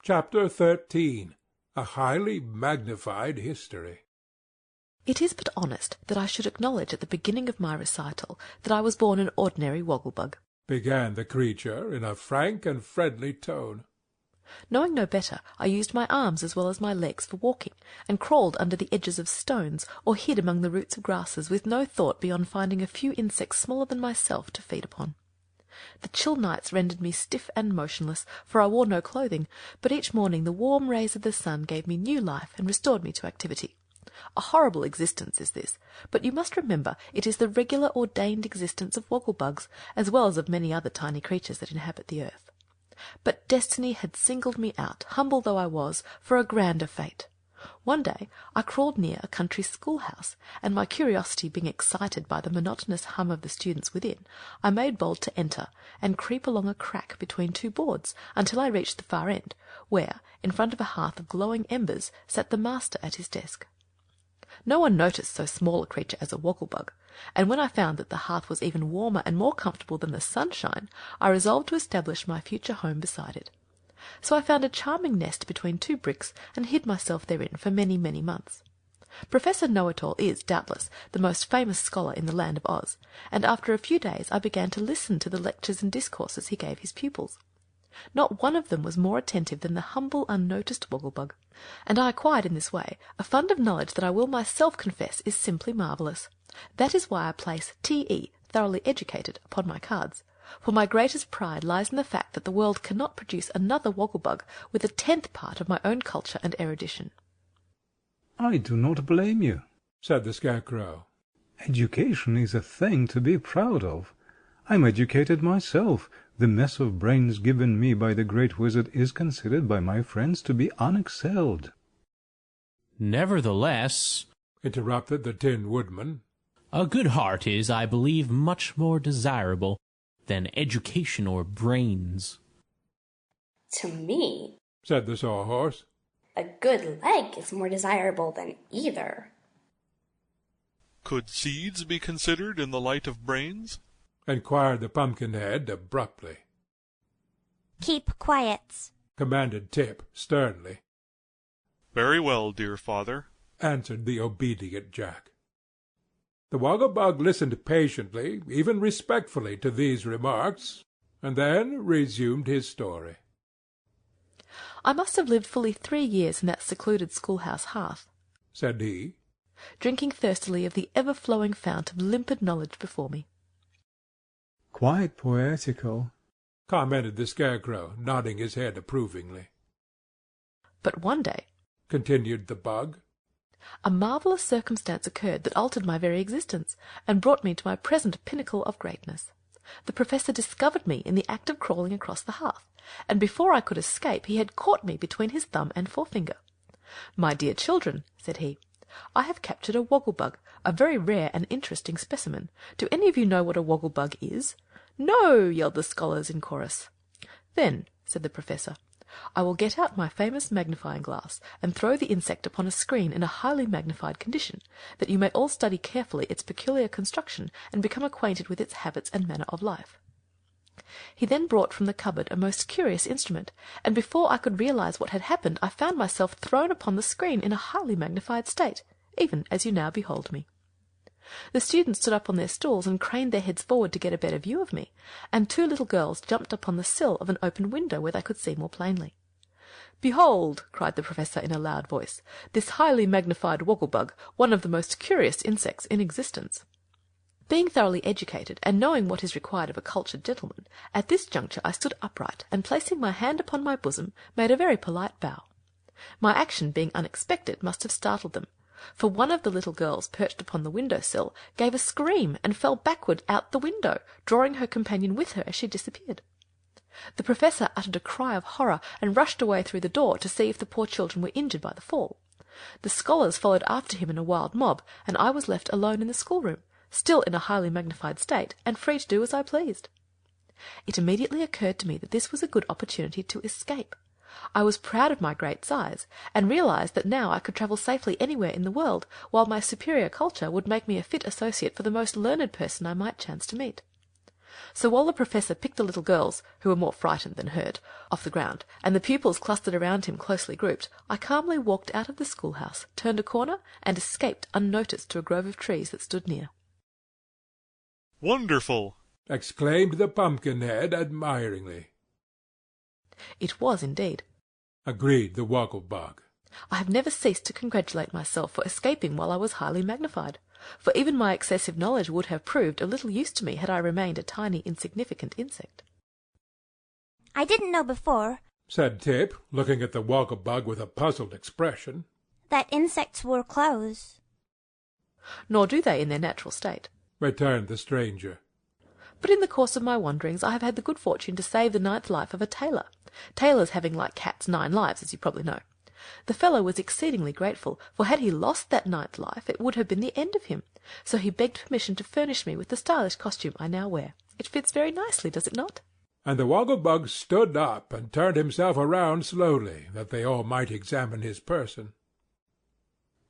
Chapter 13. A highly magnified history. It is but honest that I should acknowledge at the beginning of my recital that I was born an ordinary woggle-bug, began the creature in a frank and friendly tone. Knowing no better, I used my arms as well as my legs for walking, and crawled under the edges of stones, or hid among the roots of grasses, with no thought beyond finding a few insects smaller than myself to feed upon. The chill nights rendered me stiff and motionless, for I wore no clothing, but each morning the warm rays of the sun gave me new life and restored me to activity. A horrible existence is this, but you must remember it is the regular ordained existence of woggle-bugs, as well as of many other tiny creatures that inhabit the earth. But destiny had singled me out, humble though I was, for a grander fate. One day I crawled near a country schoolhouse, and my curiosity being excited by the monotonous hum of the students within, I made bold to enter, and creep along a crack between two boards until I reached the far end, where, in front of a hearth of glowing embers, sat the master at his desk. No one noticed so small a creature as a woggle-bug, and when I found that the hearth was even warmer and more comfortable than the sunshine, I resolved to establish my future home beside it. So I found a charming nest between two bricks, and hid myself therein for many, many months. Professor Know-it-all is, doubtless, the most famous scholar in the land of Oz, and after a few days I began to listen to the lectures and discourses he gave his pupils. Not one of them was more attentive than the humble, unnoticed woggle-bug, and I acquired in this way a fund of knowledge that I will myself confess is simply marvellous. That is why I place T.E., thoroughly educated, upon my cards, for my greatest pride lies in the fact that the world cannot produce another woggle-bug with a 10th part of my own culture and erudition. "I do not blame you," said the Scarecrow. "Education is a thing to be proud of. I'm educated myself. The mess of brains given me by the great wizard is considered by my friends to be unexcelled." "Nevertheless," interrupted the Tin Woodman, "a good heart is, I believe, much more desirable than education or brains." To me, said the Sawhorse, a good leg is more desirable than either. "Could seeds be considered in the light of brains?" inquired the Pumpkinhead abruptly. "Keep quiet," commanded Tip sternly. "Very well, dear father," answered the obedient Jack. The Woggle-Bug listened patiently, even respectfully, to these remarks, and then resumed his story. I must have lived fully 3 years in that secluded schoolhouse hearth, said he, drinking thirstily of the ever-flowing fount of limpid knowledge before me. "Quite poetical," commented the Scarecrow, nodding his head approvingly. But one day, continued the Bug, a marvellous circumstance occurred that altered my very existence, and brought me to my present pinnacle of greatness. The Professor discovered me in the act of crawling across the hearth, and before I could escape he had caught me between his thumb and forefinger. "My dear children," said he, "I have captured a woggle-bug, a very rare and interesting specimen. Do any of you know what a woggle-bug is?" "No!" yelled the scholars in chorus. "Then," said the Professor, "I will get out my famous magnifying glass, and throw the insect upon a screen in a highly magnified condition, that you may all study carefully its peculiar construction, and become acquainted with its habits and manner of life." He then brought from the cupboard a most curious instrument, and before I could realize what had happened I found myself thrown upon the screen in a highly magnified state, even as you now behold me. The students stood up on their stools and craned their heads forward to get a better view of me, and 2 little girls jumped up on the sill of an open window where they could see more plainly. "Behold," cried the Professor in a loud voice, "this highly magnified woggle-bug, one of the most curious insects in existence." Being thoroughly educated, and knowing what is required of a cultured gentleman, at this juncture I stood upright, and placing my hand upon my bosom, made a very polite bow. My action, being unexpected, must have startled them, for one of the little girls perched upon the window-sill gave a scream and fell backward out the window, drawing her companion with her as she disappeared. The Professor uttered a cry of horror and rushed away through the door to see if the poor children were injured by the fall. The scholars followed after him in a wild mob, and I was left alone in the schoolroom, still in a highly magnified state, and free to do as I pleased. It immediately occurred to me that this was a good opportunity to escape. I was proud of my great size, and realized that now I could travel safely anywhere in the world, while my superior culture would make me a fit associate for the most learned person I might chance to meet. So while the Professor picked the little girls, who were more frightened than hurt, off the ground, and the pupils clustered around him closely grouped, I calmly walked out of the schoolhouse, turned a corner, and escaped unnoticed to a grove of trees that stood near. "Wonderful!" exclaimed the Pumpkinhead admiringly. It was indeed. Agreed the Woggle-Bug. I have never ceased to congratulate myself for escaping while I was highly magnified, for even my excessive knowledge would have proved of little use to me had I remained a tiny, insignificant insect. I didn't know before, said Tip, looking at the Woggle-Bug with a puzzled expression, that insects wore clothes. Nor do they in their natural state, returned the stranger. But in the course of my wanderings I have had the good fortune to save the 9th life of a tailor, tailors having like cats 9 lives, as you probably know. The fellow was exceedingly grateful, for had he lost that 9th life it would have been the end of him, so he begged permission to furnish me with the stylish costume I now wear. It fits very nicely, does it not? And the Woggle-Bug stood up and turned himself around slowly, that they all might examine his person.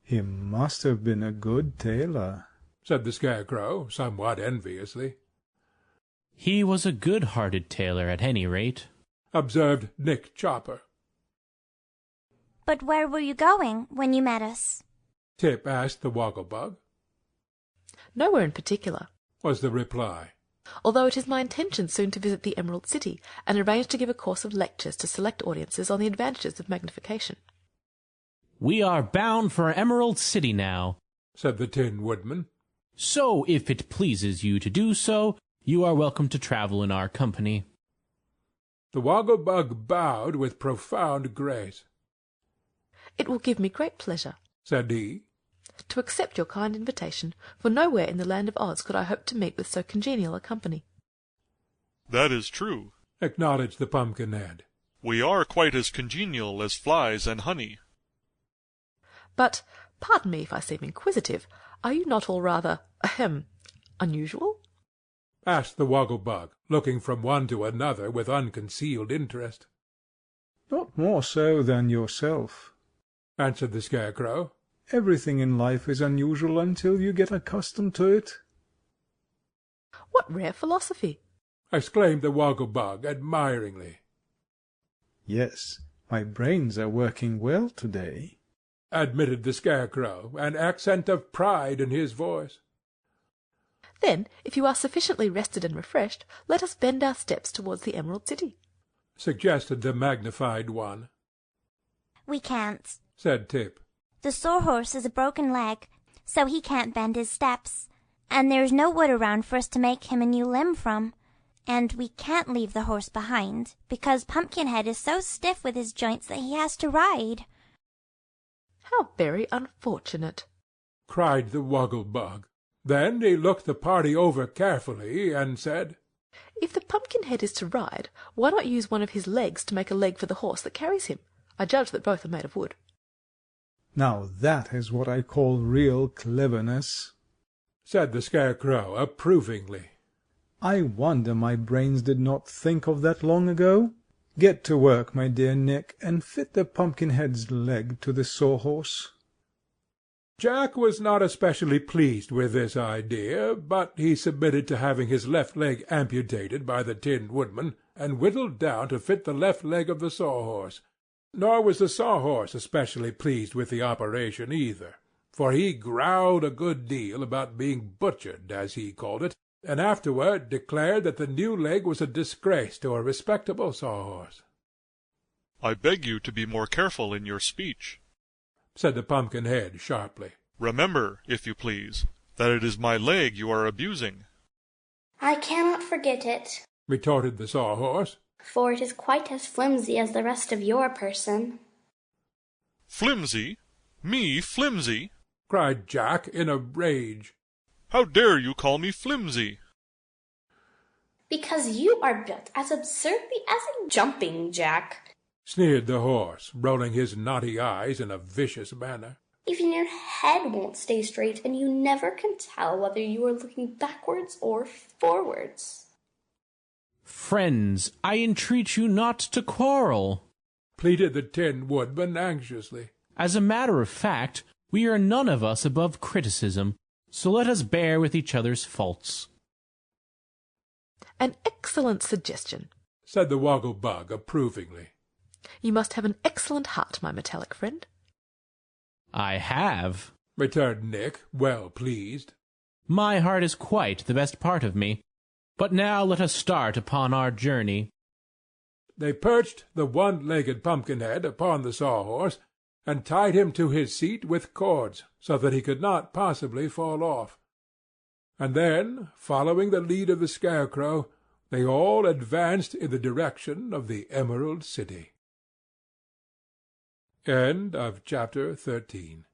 He must have been a good tailor, said the Scarecrow, somewhat enviously. He was a good-hearted tailor, at any rate, observed Nick Chopper. But where were you going when you met us? Tip asked the Woggle-Bug. Nowhere in particular, was the reply, although it is my intention soon to visit the Emerald City and arrange to give a course of lectures to select audiences on the advantages of magnification. We are bound for Emerald City now, said the Tin Woodman. So, if it pleases you to do so, you are welcome to travel in our company. The Woggle-Bug bowed with profound grace. It will give me great pleasure, said he, to accept your kind invitation, for nowhere in the land of Oz could I hope to meet with so congenial a company. That is true, acknowledged the Pumpkinhead. We are quite as congenial as flies and honey. But, pardon me if I seem inquisitive, are you not all rather, unusual? asked the Woggle-Bug, looking from one to another with unconcealed interest. Not more so than yourself, answered the Scarecrow. Everything in life is unusual until you get accustomed to it. What rare philosophy! exclaimed the Woggle-Bug admiringly. Yes, my brains are working well today, admitted the Scarecrow, an accent of pride in his voice. Then, if you are sufficiently rested and refreshed, let us bend our steps towards the Emerald City, suggested the Magnified One. We can't, said Tip. The Sawhorse has a broken leg, so he can't bend his steps, and there's no wood around for us to make him a new limb from. And we can't leave the horse behind, because Pumpkinhead is so stiff with his joints that he has to ride. How very unfortunate! cried the Woggle-Bug. Then he looked the party over carefully and said, If the Pumpkinhead is to ride, why not use one of his legs to make a leg for the horse that carries him? I judge that both are made of wood. Now that is what I call real cleverness, said the Scarecrow approvingly. I wonder my brains did not think of that long ago. Get to work, my dear Nick, and fit the Pumpkinhead's leg to the Sawhorse. Jack was not especially pleased with this idea, but he submitted to having his left leg amputated by the Tin Woodman, and whittled down to fit the left leg of the Sawhorse. Nor was the Sawhorse especially pleased with the operation either, for he growled a good deal about being butchered, as he called it, and afterward declared that the new leg was a disgrace to a respectable Sawhorse. I beg you to be more careful in your speech, said the Pumpkinhead sharply. Remember, if you please, that it is my leg you are abusing. I cannot forget it, retorted the Sawhorse, for it is quite as flimsy as the rest of your person. Flimsy? Me flimsy? cried Jack in a rage. How dare you call me flimsy? Because you are built as absurdly as a jumping jack, sneered the horse, rolling his naughty eyes in a vicious manner. Even your head won't stay straight, and you never can tell whether you are looking backwards or forwards. Friends, I entreat you not to quarrel, pleaded the Tin Woodman anxiously. As a matter of fact, we are none of us above criticism, so let us bear with each other's faults. An excellent suggestion, said the Woggle-Bug approvingly. You must have an excellent heart, my metallic friend. I have, returned Nick, well pleased. My heart is quite the best part of me. But now let us start upon our journey. They perched the one-legged Pumpkinhead upon the Sawhorse, and tied him to his seat with cords, so that he could not possibly fall off. And then, following the lead of the Scarecrow, they all advanced in the direction of the Emerald City. End of chapter 13.